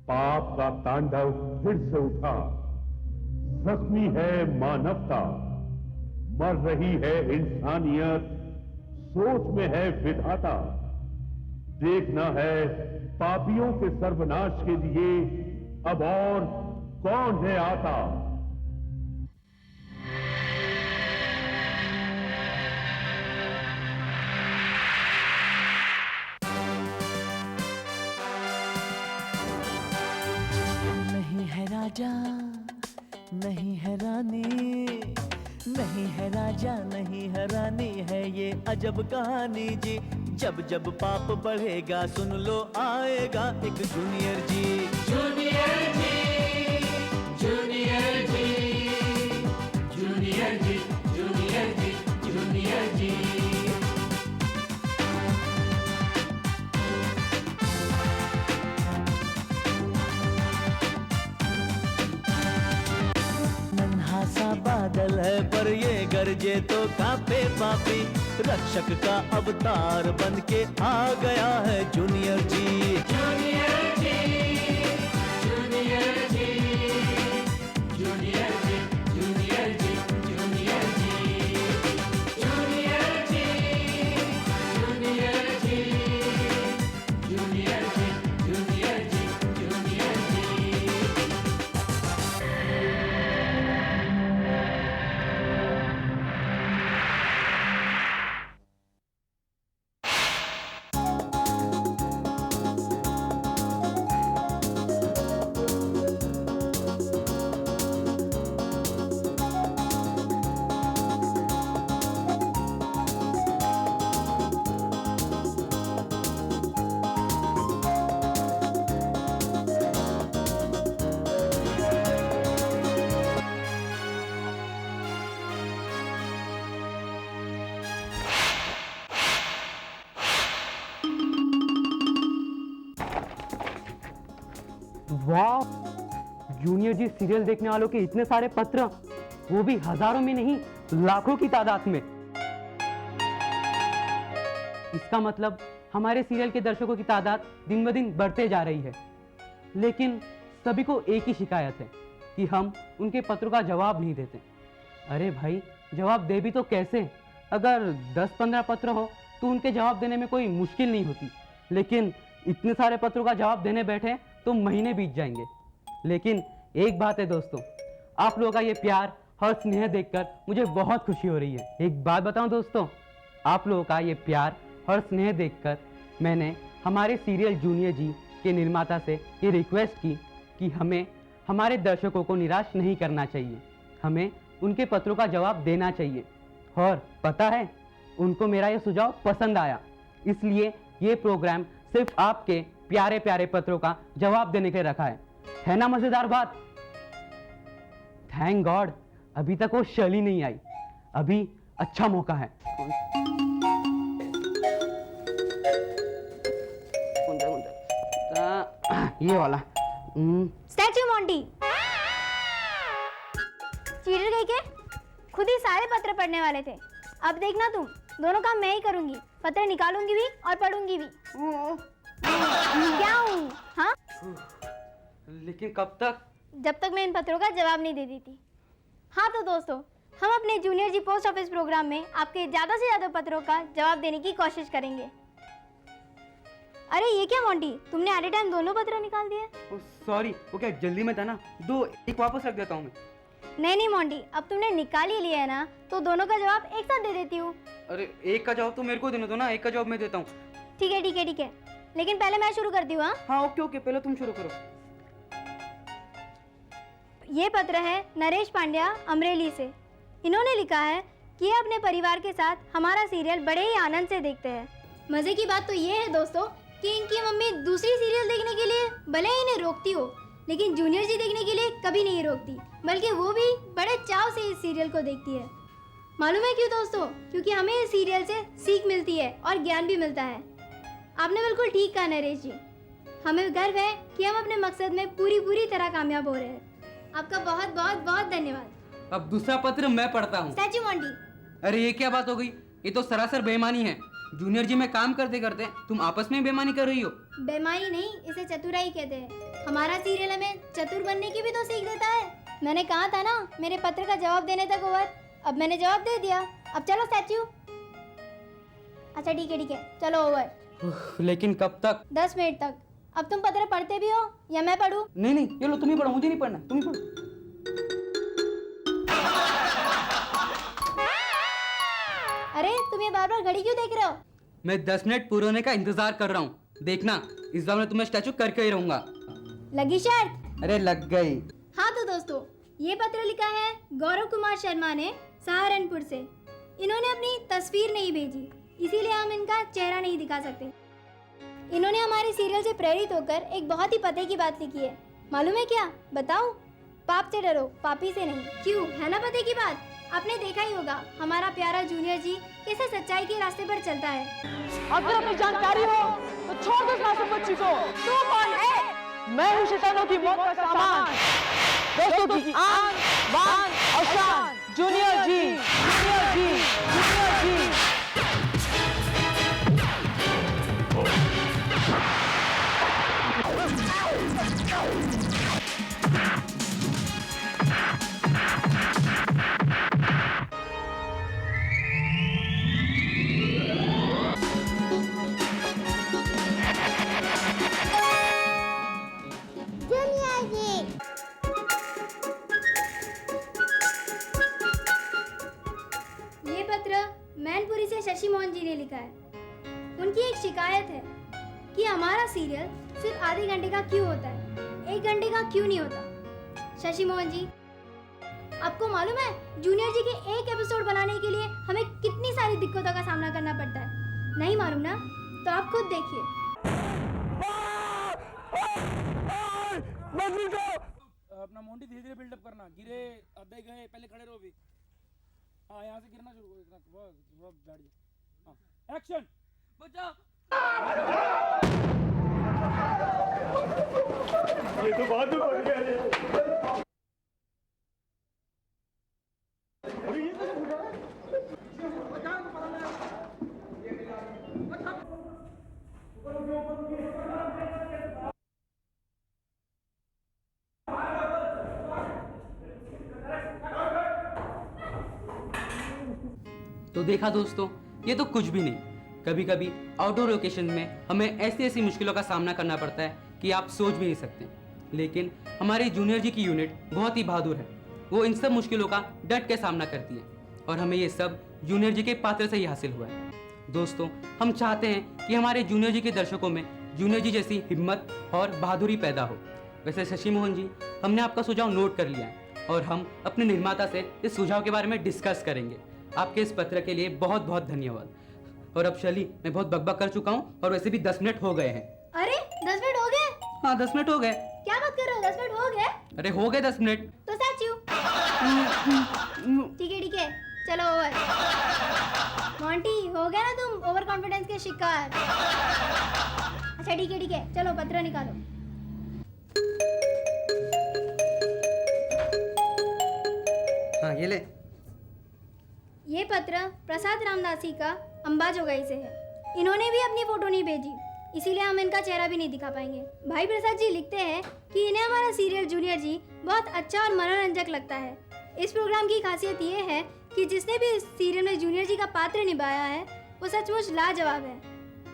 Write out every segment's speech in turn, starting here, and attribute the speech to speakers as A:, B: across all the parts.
A: पाप का तांडव फिर से उठा। जख्मी है मानवता, मर रही है इंसानियत, सोच में है विधाता। देखना है पापियों के सर्वनाश के लिए अब और कौन है आता।
B: नहीं है राजा, नहीं है रानी, नहीं है राजा, नहीं है रानी, है ये अजब कहानी जी। जब जब पाप बढ़ेगा सुन लो आएगा एक junior ji.
C: Junior ji, junior ji, junior ji, junior ji, junior जी।
B: नन्हा सा बादल है पर ये गरजे तो कांपे पापी। रक्षक का अवतार बन के आ गया है junior ji.
C: Junior ji, junior ji, junior ji, junior ji, junior ji, junior ji, junior ji, junior ji, junior ji, junior जी।
D: वाह, जूनियर जी सीरियल देखने वालों के इतने सारे पत्र, वो भी हजारों में नहीं लाखों की तादाद में। इसका मतलब हमारे सीरियल के दर्शकों की तादाद दिन ब दिन बढ़ते जा रही है। लेकिन सभी को एक ही शिकायत है कि हम उनके पत्रों का जवाब नहीं देते। अरे भाई, जवाब दे भी तो कैसे? अगर 10-15 पत्र हो तो उनके जवाब देने में कोई मुश्किल नहीं होती, लेकिन इतने सारे पत्रों का जवाब देने बैठे तो महीने बीत जाएंगे। लेकिन एक बात है दोस्तों, आप लोगों का ये प्यार और स्नेह देखकर मुझे बहुत खुशी हो रही है। एक बात बताऊं दोस्तों, आप लोगों का ये प्यार और स्नेह देखकर मैंने हमारे सीरियल जूनियर जी के निर्माता से ये रिक्वेस्ट की कि हमें हमारे दर्शकों को निराश नहीं करना चाहिए, हमें उनके पत्रों का जवाब देना चाहिए। और पता है, उनको मेरा ये सुझाव पसंद आया, इसलिए ये प्रोग्राम सिर्फ आपके प्यारे प्यारे पत्रों का जवाब देने के लिए रखा है ना मजेदार बात? थैंक गॉड, अभी तक वो शैली नहीं आई, अभी अच्छा मौका है। ये वाला
E: स्टैच्यू मोंटी चीटर गई के खुद ही सारे पत्र पढ़ने वाले थे। अब देखना तुम, दोनों काम मैं ही करूंगी, पत्र निकालूंगी भी और पढ़ूंगी भी। क्या हूँ? हाँ,
D: लेकिन कब तक?
E: जब तक मैं इन पत्रों का जवाब नहीं दे देती। हाँ तो दोस्तों, हम अपने जूनियर जी पोस्ट ऑफिस प्रोग्राम में आपके ज्यादा से ज्यादा पत्रों का जवाब देने की कोशिश करेंगे। अरे ये क्या मोंटी, तुमने एट ए टाइम दोनों पत्र निकाल दिए?
D: सॉरी, वो क्या जल्दी में था ना, दो एक वापस रख देता हूँ मैं।
E: नहीं मोंटी, अब तुमने निकाल ही लिया है ना, तो दोनों का जवाब एक साथ दे देती हूँ।
D: अरे एक का जवाब तो मेरे को देना दो ना, एक का जवाब मैं देता हूँ।
E: ठीक है ठीक है ठीक है, लेकिन पहले मैं शुरू करती हूँ।
D: हाँ ओके ओके, पहले तुम शुरू करो।
E: ये पत्र है नरेश पांड्या अमरेली से। इन्होंने लिखा है कि ये अपने परिवार के साथ हमारा सीरियल बड़े ही आनंद से देखते हैं। मजे की बात तो ये है दोस्तों कि इनकी मम्मी दूसरी सीरियल देखने के लिए भले ही इन्हें रोकती हो, लेकिन जूनियर जी देखने के लिए कभी नहीं रोकती, बल्कि वो भी बड़े चाव से इस सीरियल को देखती है। मालूम है क्यों दोस्तों? क्योंकि हमें इस सीरियल से सीख मिलती है और ज्ञान भी मिलता है। आपने बिल्कुल ठीक कहा नरेश जी, हमें गर्व है कि हम अपने मकसद में पूरी तरह कामयाब हो रहे हैं। आपका बहुत बहुत बहुत धन्यवाद।
F: अब दूसरा पत्र मैं पढ़ता हूँ।
E: स्टैच्यू मोंटी,
F: अरे ये क्या बात हो गई, ये तो सरासर बेईमानी है। जूनियर जी में काम करते करते तुम आपस में बेईमानी कर रही हो।
E: बेईमानी नहीं, इसे चतुराई कहते हैं। हमारा सीरियल हमें चतुर बनने की भी तो सीख देता है। मैंने कहा था ना मेरे पत्र का जवाब देने तक ओवर। अब मैंने जवाब दे दिया, अब चलो स्टैच्यू। अच्छा ठीक है चलो ओवर।
F: लेकिन कब तक?
E: 10 मिनट तक। अब तुम पत्र पढ़ते भी हो या मैं पढ़ूं?
F: नहीं, ये लो तुम ही पढ़ो, मुझे नहीं पढ़ना, तुम ही पढ़ो।
E: अरे तुम ये बार बार घड़ी क्यों देख रहे हो?
F: मैं 10 मिनट पूरे होने का इंतजार कर रहा हूँ। देखना, इस बार मैं तुम्हें स्टैचू करके ही रहूंगा।
E: लगी शर्त?
F: अरे लग गई।
E: हाँ तो दोस्तों, ये पत्र लिखा है गौरव कुमार शर्मा ने सहारनपुर से। इन्होंने अपनी तस्वीर नहीं भेजी, इसीलिए हम इनका चेहरा नहीं दिखा सकते। इन्होंने हमारे सीरियल से प्रेरित होकर एक बहुत ही पते की बात लिखी है। मालूम है क्या? बताऊं? पाप से डरो, पापी से नहीं। क्यों, है ना पते की बात? आपने देखा ही होगा हमारा प्यारा जूनियर जी कैसे सच्चाई के रास्ते पर चलता है।
G: अगर अपनी जानकारी हो तो छोड़ दो इस मासूम बच्ची को। तू कौन है? मैं हूँ शैतानों की मौत का सामान, दोस्तों की आन, बान और शान, junior ji, junior ji, junior जी।
E: ये पत्र मैनपुरी से शशि मोहन जी ने लिखा है। उनकी एक शिकायत है कि हमारा सीरियल सिर्फ आधे घंटे का क्यों होता है, 1 घंटे का क्यों नहीं होता। शशि मोहन जी, आपको मालूम है जूनियर जी के एक एपिसोड बनाने के लिए हमें कितनी सारी दिक्कतों का सामना करना पड़ता है? नहीं मालूम ना? तो आप खुद देखिए।
H: अपना मोंटी धीरे धीरे बिल्डअप करना, गिरे आधे गए, पहले खड़े रहो भी। हाँ यहाँ से गिरना शुरू करो, थोड़ा बैठ जाओ। हाँ एक्शन। बचाओ।
A: ये तो बात बढ़ गया।
F: तो देखा दोस्तों, ये तो कुछ भी नहीं। कभी कभी आउटडोर लोकेशन में हमें ऐसी ऐसी मुश्किलों का सामना करना पड़ता है कि आप सोच भी नहीं सकते। लेकिन हमारे जूनियर जी की यूनिट बहुत ही बहादुर है। वो इन सब मुश्किलों का डट के सामना करती है और हमें ये सब जूनियर जी के पात्र से ही हासिल हुआ है। दोस्तों, हम चाहते हैं कि हमारे जूनियर जी के दर्शकों में जूनियर जी जैसी हिम्मत और बहादुरी पैदा हो। वैसे शशि मोहन जी, हमने आपका सुझाव नोट कर लिया है और हम अपने निर्माता से इस सुझाव के बारे में डिस्कस करेंगे। आपके इस पत्र के लिए बहुत बहुत धन्यवाद। और अब शैली, मैं बहुत बकबक कर चुका हूँ और वैसे भी 10 मिनट हो गए हैं।
E: अरे 10 मिनट हो गए?
F: हाँ 10 मिनट हो गए।
E: क्या बात कर रहे हो, 10 मिनट हो गए?
F: अरे हो गए 10 मिनट।
E: तो स्टैच्यू। ठीक है चलो ओवर। मोंटी, हो गया ना तुम ओवर कॉन्फिडेंस के शिकार। अच्छा ठीक है चलो पत्र निकालो।
F: हाँ ये ले।
E: ये पत्र प्रसाद रामदासी का अंबाजोगाई से है। इन्होंने भी अपनी फोटो नहीं भेजी, इसीलिए हम इनका चेहरा भी नहीं दिखा पाएंगे। भाई प्रसाद जी लिखते हैं कि इन्हें हमारा सीरियल जूनियर जी बहुत अच्छा और मनोरंजक लगता है। इस प्रोग्राम की खासियत ये है कि जिसने भी इस सीरियल में जूनियर जी का पात्र निभाया है वो सचमुच लाजवाब है,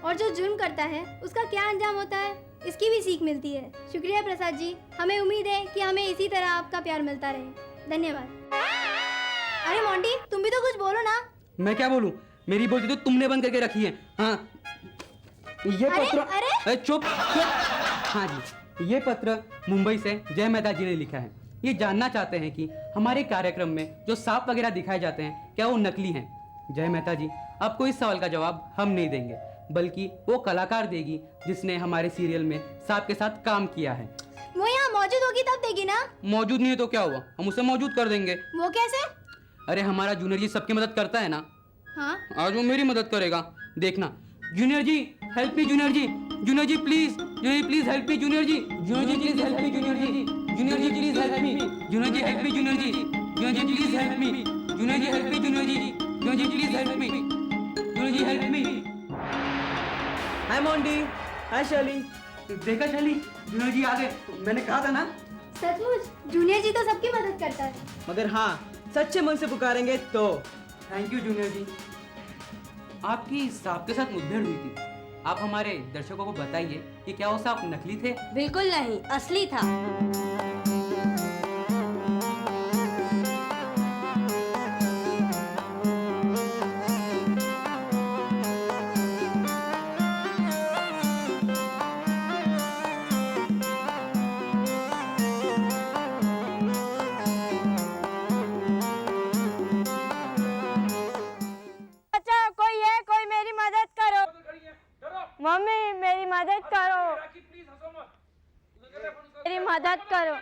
E: और जो जुर्म करता है उसका क्या अंजाम होता है इसकी भी सीख मिलती है। शुक्रिया प्रसाद जी, हमें उम्मीद है कि हमें इसी तरह आपका प्यार मिलता रहे। धन्यवाद। अरे मोंटी, तुम भी तो कुछ बोलो ना।
F: मैं क्या बोलूं? मेरी बोलती तो तुमने बंद करके रखी है। हाँ ये पत्र। अरे चुप। हाँ जी, ये पत्र मुंबई से जय मेहता जी ने लिखा है। ये जानना चाहते हैं कि हमारे कार्यक्रम में जो सांप वगैरह दिखाए जाते हैं क्या वो नकली हैं। जय मेहता जी, आपको इस सवाल का जवाब हम नहीं देंगे, बल्कि वो कलाकार देगी जिसने हमारे सीरियल में सांप के साथ काम किया है।
E: वो यहाँ मौजूद होगी तब देगी ना?
F: मौजूद नहीं है तो क्या हुआ, हम उसे मौजूद कर देंगे।
E: वो कैसे?
F: अरे हमारा जूनियर जी सबकी मदद करता है ना।
E: हाँ,
F: आज वो मेरी मदद करेगा, देखना। Junior ji help me, junior ji, junior ji please, junior please help me, junior ji, junior ji please help me, junior ji, junior ji please help me, junior ji help me, junior ji, junior ji please help me, junior ji help me, junior ji, junior ji please help me, junior ji help me.
G: Hi Monty, hi Shelly.
F: देखा चली, junior जी आ गए। मैंने कहा था ना।
E: सचमुच junior जी तो सबकी मदद करता है।
G: मगर हाँ, सच्चे मन से पुकारेंगे तो।
F: थैंक यू जूनियर जी। आपकी सांप के साथ मुठभेड़ हुई थी, आप हमारे दर्शकों को बताइए कि क्या वो सांप नकली थे?
I: बिल्कुल नहीं, असली था।
J: मम्मी मेरी मदद करो, मेरी मदद करो।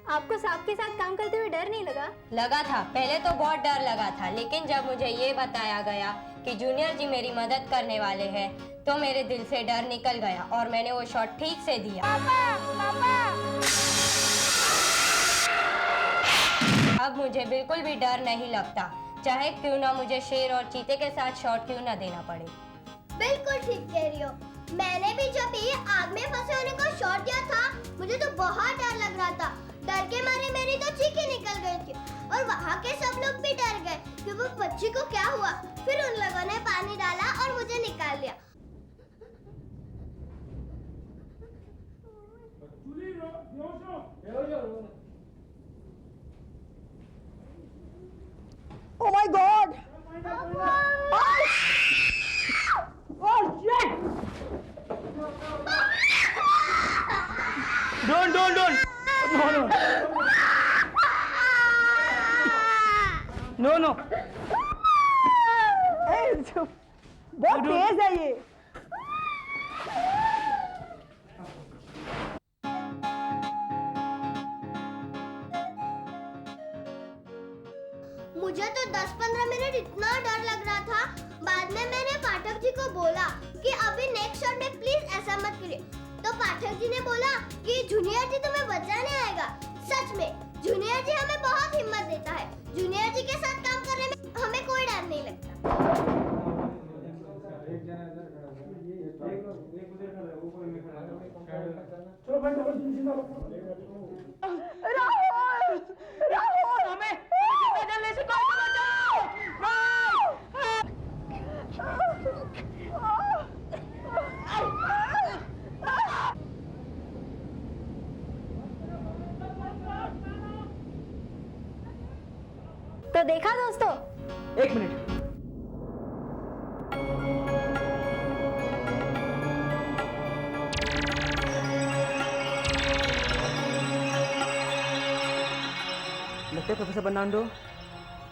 E: आपको सांप के साथ काम करते हुए डर नहीं लगा?
I: लगा था, पहले तो बहुत डर लगा था, लेकिन जब मुझे ये बताया गया कि जूनियर जी मेरी मदद करने वाले हैं, तो मेरे दिल से डर निकल गया और मैंने वो शॉट ठीक से दिया। अब मुझे बिल्कुल भी डर नहीं लगता, चाहे क्यों ना मुझे शेर और चीते के साथ शॉट क्यों ना देना पड़े।
E: बिल्कुल ठीक कह रही हो। मैंने भी जब ये आग में फंसे होने को शॉट दिया था, मुझे तो बहुत डर लग रहा था। डर के मारे मेरी तो चीखें निकल गई थी और वहाँ के सब लोग भी डर गए कि वो बच्ची को क्या हुआ। फिर उन लोगों ने पानी डाला और मुझे निकाल लिया।
J: Oh my God! Oh shit!
G: Don't! No!
J: बहुत तेज है ये।
E: मुझे तो 10-15 मिनट इतना डर लग रहा था। बाद में मैंने पाठक जी को बोला कि अभी नेक्स्ट शॉट में प्लीज ऐसा मत करिए। तो पाठक जी ने बोला कि जूनियर जी तुम्हें बचाने आएगा। सच में जूनियर जी हमें बहुत हिम्मत देता है। जूनियर जी के साथ काम करने में हमें कोई डर नहीं लगता।
J: राहुल हमें जल्दी से कॉल बचाओ।
E: तो देखा दोस्तों,
G: एक मिनट। लगता है प्रोफेसर बर्नार्डो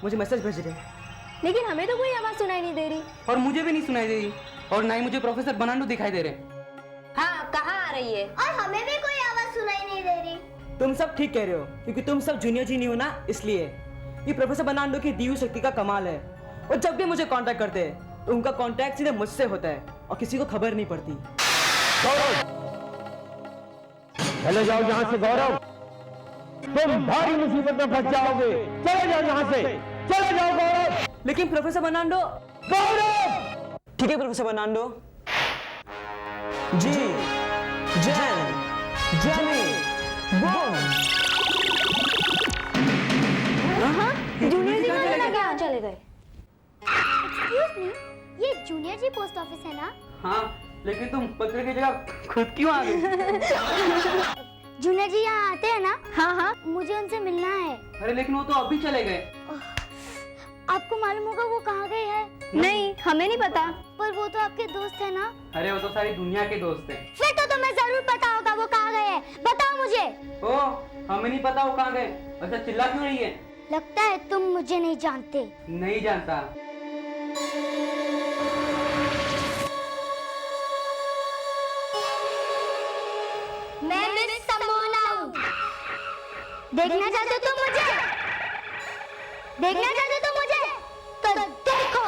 G: मुझे मैसेज भेज रहे हैं।
E: लेकिन हमें तो कोई आवाज सुनाई नहीं दे रही।
F: और मुझे भी नहीं सुनाई दे रही, और ना ही मुझे प्रोफेसर बर्नार्डो दिखाई दे रहे।
I: हाँ, कहाँ आ रही है?
E: और हमें भी कोई आवाज सुनाई नहीं दे रही।
G: तुम सब ठीक कह रहे हो, क्योंकि तुम सब जूनियर जी नहीं हो ना, इसलिए। ये प्रोफेसर बर्नार्डो की दी हुई शक्ति का कमाल है। और जब भी मुझे कांटेक्ट करते हैं तो उनका कांटेक्ट सीधे मुझसे होता है और किसी को खबर नहीं पड़ती।
A: चले जाओ यहाँ से गौरव, तुम भारी मुसीबत में फंस जाओगे। चले जाओ यहाँ से, चले जाओ गौरव।
G: लेकिन प्रोफेसर बर्नार्डो।
A: गौरव!
G: ठीक है प्रोफेसर बर्नार्डो। जी, जैन, जैमी, बूम।
E: जूनियर जी
I: कहाँ चले गए?
E: एक्सक्यूज मी, ये जूनियर जी पोस्ट ऑफिस है ना?
F: हाँ, लेकिन तुम पत्र की जगह खुद क्यों आ गए?
E: जूनियर जी यहाँ आते हैं ना? हाँ, मुझे उनसे मिलना है।
F: अरे लेकिन वो तो अभी चले गए।
E: आपको मालूम होगा वो कहाँ गए हैं? नहीं, हमें नहीं पता। पर वो तो आपके दोस्त है ना?
F: अरे वो तो सारी दुनिया के दोस्त हैं।
E: फिर तो तुम्हें जरूर पता होगा वो कहाँ गए हैं। बताओ मुझे।
F: ओ, हमें नहीं पता वो कहाँ गए। अच्छा चिल्ला क्यों रही है?
E: लगता है तुम मुझे नहीं जानते।
F: नहीं जानता।
E: मैं मिस समोना हूँ। देखना चाहते तुम मुझे? देखना चाहते तुम मुझे? तो देखो।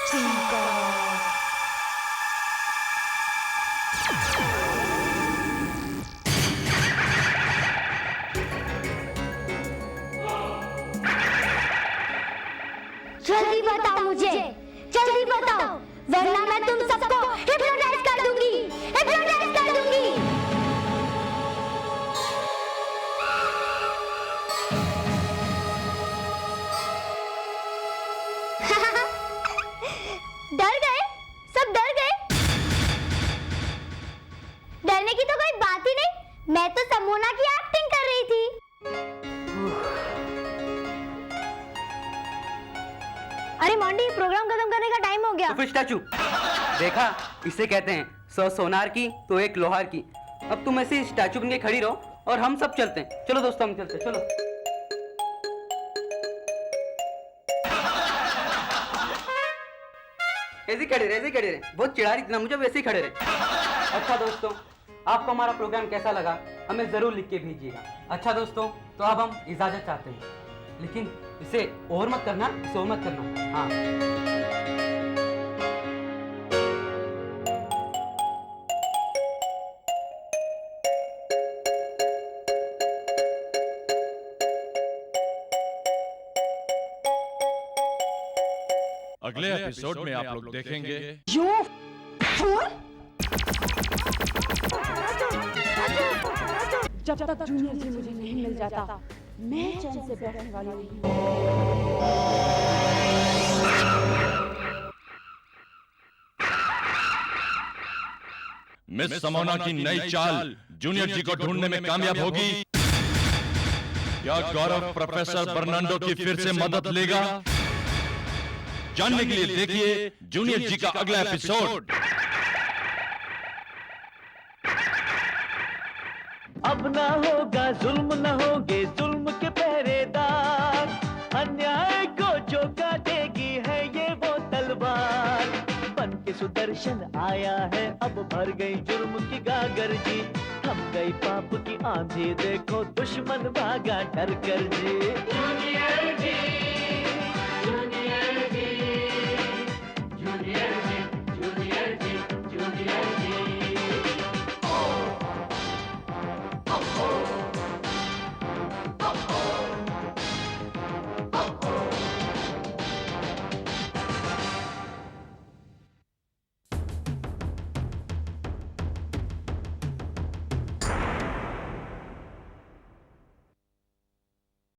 E: जल्दी बताओ मुझे, जल्दी बताओ, वरना मैं तुम सबको हिप्नोटाइज कर दूंगी, हिप्नोटाइज कर दूंगी। डर गए? सब डर गए? डरने की तो कोई बात ही नहीं, मैं तो समोना की एक्टिंग कर रही थी। अरे मोंटी, प्रोग्राम खत्म करने का टाइम हो गया।
F: तो फिर स्टैचू देखा, इसे कहते हैं 100 सोनार की तो 1 लोहार की। अब तुम ऐसे स्टैचू बन के खड़ी रहो और हम सब चलते हैं। चलो दोस्तों, हम चलते हैं, चलो। ऐसे खड़े रहे, ऐसे खड़े रहे। बहुत चिढ़ा रही थी ना मुझे, वैसे ही खड़े रहे। अच्छा दोस्तों, आपको हमारा प्रोग्राम कैसा लगा हमें जरूर लिख के भेजिएगा। अच्छा दोस्तों, तो अब हम इजाजत चाहते हैं, लेकिन इसे और मत करना, इसे और मत करना। हाँ,
A: अगले एपिसोड में आप लोग देखेंगे
G: जब तक जूनियर जी मुझे नहीं मिल जाता, मैं चैन से बैठने वाली नहीं।
A: मिस समोना की नई चाल जूनियर जी को ढूंढने में कामयाब होगी। क्या गौरव प्रोफेसर बर्नांडो की फिर से मदद लेगा? जानने के लिए देखिए जूनियर जी का अगला एपिसोड।
B: अब ना होगा जुल्म, न होगे जुल्म के पहरेदार, अन्याय को चौंका देगी है ये वो तलवार। बन के सुदर्शन आया है, अब भर गई जुर्म की गागर जी, थम गई पाप की आंधी, देखो दुश्मन भागा डर कर जी।
C: जूनियर जी